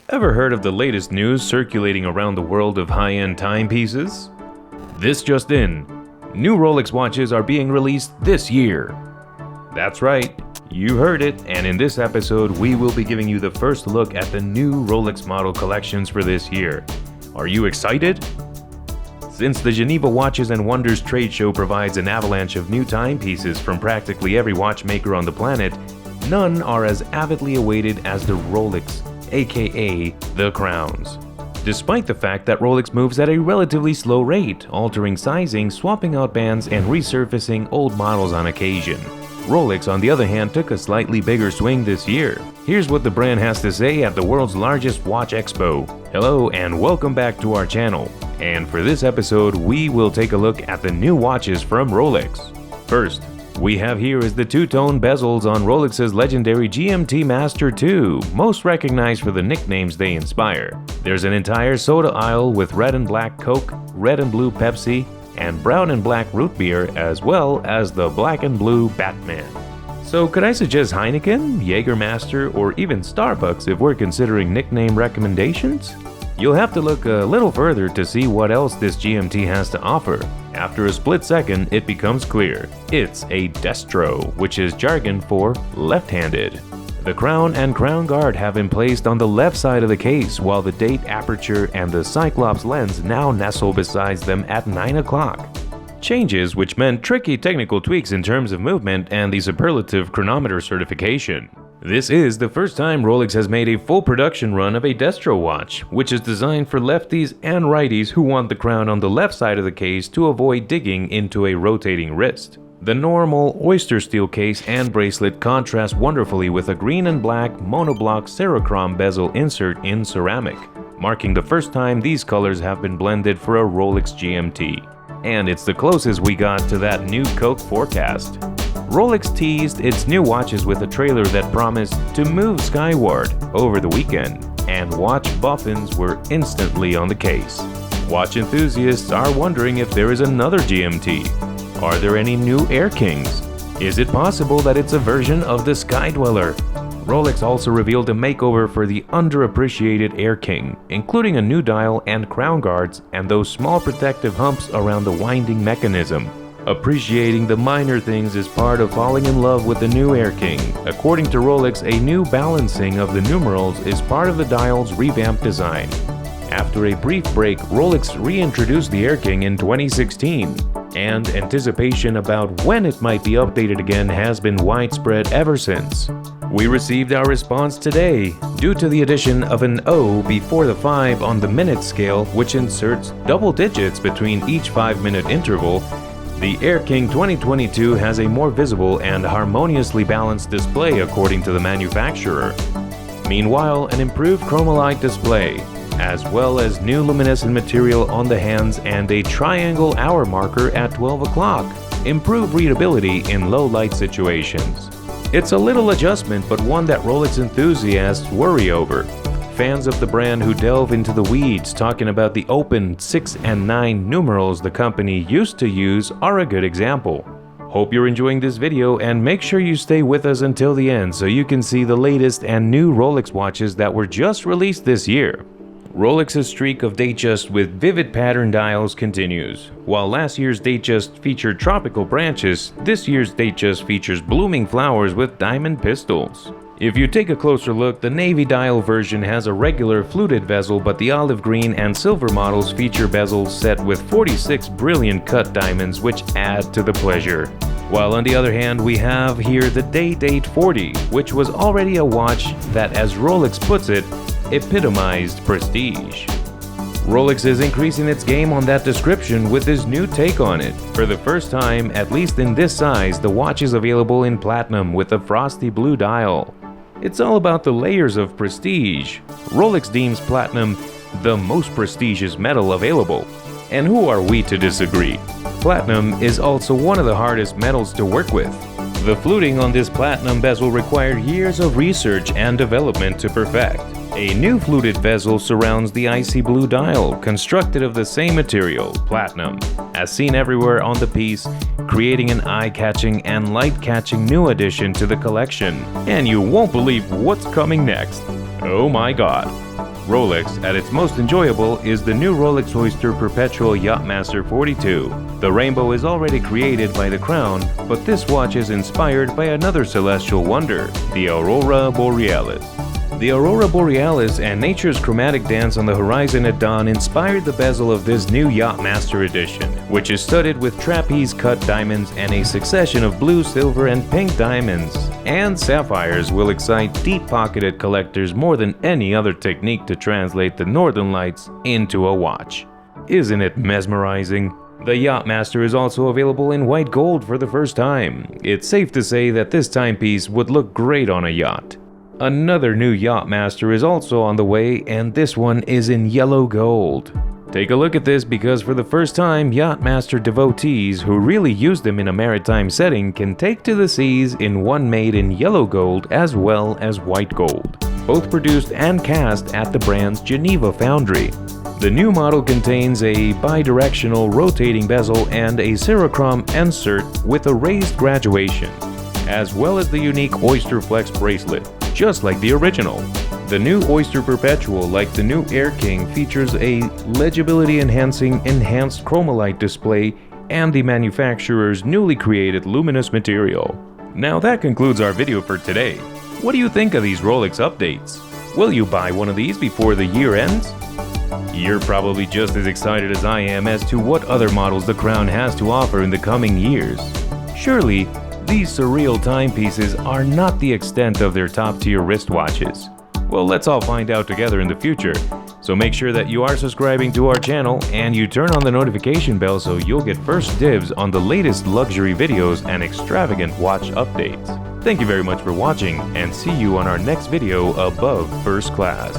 Ever heard of the latest news circulating around the world of high-end timepieces? This just in, new Rolex watches are being released this year. That's right, you heard it, and in this episode we will be giving you the first look at the new Rolex model collections for this year. Are you excited? Since the Geneva Watches and Wonders trade show provides an avalanche of new timepieces from practically every watchmaker on the planet, none are as avidly awaited as the Rolex, aka the crowns. Despite the fact that Rolex moves at a relatively slow rate, altering sizing, swapping out bands, and resurfacing old models on occasion. Rolex, on the other hand, took a slightly bigger swing this year. Here's what the brand has to say at the world's largest watch expo. Hello and welcome back to our channel. And for this episode, we will take a look at the new watches from Rolex. First, we have here is the two-tone bezels on Rolex's legendary GMT-Master II, most recognized for the nicknames they inspire. There's an entire soda aisle with red and black Coke, red and blue Pepsi, and brown and black root beer, as well as the black and blue Batman. So could I suggest Heineken, Jägermeister, or even Starbucks if we're considering nickname recommendations? You'll have to look a little further to see what else this GMT has to offer. After a split second, it becomes clear. It's a destro, which is jargon for left-handed. The crown and crown guard have been placed on the left side of the case, while the date aperture and the Cyclops lens now nestle beside them at 9 o'clock. Changes which meant tricky technical tweaks in terms of movement and the superlative chronometer certification. This is the first time Rolex has made a full production run of a destro watch, which is designed for lefties and righties who want the crown on the left side of the case to avoid digging into a rotating wrist. The normal oyster steel case and bracelet contrast wonderfully with a green and black monoblock Cerachrom bezel insert in ceramic, marking the first time these colors have been blended for a Rolex GMT. And it's the closest we got to that new Coke forecast. Rolex teased its new watches with a trailer that promised to move skyward over the weekend, and watch boffins were instantly on the case. Watch enthusiasts are wondering if there is another GMT. Are there any new Air-Kings? Is it possible that it's a version of the Sky Dweller? Rolex also revealed a makeover for the underappreciated Air-King, including a new dial and crown guards and those small protective humps around the winding mechanism. Appreciating the minor things is part of falling in love with the new Air-King. According to Rolex, a new balancing of the numerals is part of the dial's revamped design. After a brief break, Rolex reintroduced the Air-King in 2016, and anticipation about when it might be updated again has been widespread ever since. We received our response today, due to the addition of an O before the 5 on the minute scale, which inserts double digits between each 5-minute interval. The Air-King 2022 has a more visible and harmoniously balanced display according to the manufacturer. Meanwhile, an improved chromolite display, as well as new luminescent material on the hands and a triangle hour marker at 12 o'clock, improve readability in low light situations. It's a little adjustment, but one that Rolex enthusiasts worry over. Fans of the brand who delve into the weeds talking about the open 6 and 9 numerals the company used to use are a good example. Hope you're enjoying this video and make sure you stay with us until the end so you can see the latest and new Rolex watches that were just released this year. Rolex's streak of Datejust with vivid pattern dials continues. While last year's Datejust featured tropical branches, this year's Datejust features blooming flowers with diamond pistils. If you take a closer look, the navy dial version has a regular fluted bezel, but the olive green and silver models feature bezels set with 46 brilliant cut diamonds which add to the pleasure. While on the other hand, we have here the Day-Date 40, which was already a watch that, as Rolex puts it, epitomized prestige. Rolex is increasing its game on that description with this new take on it. For the first time, at least in this size, the watch is available in platinum with a frosty blue dial. It's all about the layers of prestige. Rolex deems platinum the most prestigious metal available. And who are we to disagree? Platinum is also one of the hardest metals to work with. The fluting on this platinum bezel required years of research and development to perfect. A new fluted bezel surrounds the icy blue dial, constructed of the same material, platinum, as seen everywhere on the piece, creating an eye-catching and light-catching new addition to the collection. And you won't believe what's coming next. Oh my god. Rolex, at its most enjoyable, is the new Rolex Oyster Perpetual Yacht-Master 42. The rainbow is already created by the crown, but this watch is inspired by another celestial wonder, the Aurora Borealis. The Aurora Borealis and nature's chromatic dance on the horizon at dawn inspired the bezel of this new Yacht-Master edition, which is studded with trapeze-cut diamonds and a succession of blue, silver, and pink diamonds. And sapphires will excite deep-pocketed collectors more than any other technique to translate the northern lights into a watch. Isn't it mesmerizing? The Yacht-Master is also available in white gold for the first time. It's safe to say that this timepiece would look great on a yacht. Another new Yacht-Master is also on the way, and this one is in yellow gold. Take a look at this because for the first time, Yacht-Master devotees who really use them in a maritime setting can take to the seas in one made in yellow gold as well as white gold, both produced and cast at the brand's Geneva foundry. The new model contains a bidirectional rotating bezel and a cerachrom insert with a raised graduation, as well as the unique Oyster Flex bracelet, just like the original. The new Oyster Perpetual, like the new Air-King, features a legibility-enhancing enhanced chromolite display and the manufacturer's newly created luminous material. Now that concludes our video for today. What do you think of these Rolex updates? Will you buy one of these before the year ends? You're probably just as excited as I am as to what other models the crown has to offer in the coming years. Surely, these surreal timepieces are not the extent of their top-tier wristwatches. Well, let's all find out together in the future. So make sure that you are subscribing to our channel and you turn on the notification bell so you'll get first dibs on the latest luxury videos and extravagant watch updates. Thank you very much for watching and see you on our next video above first class.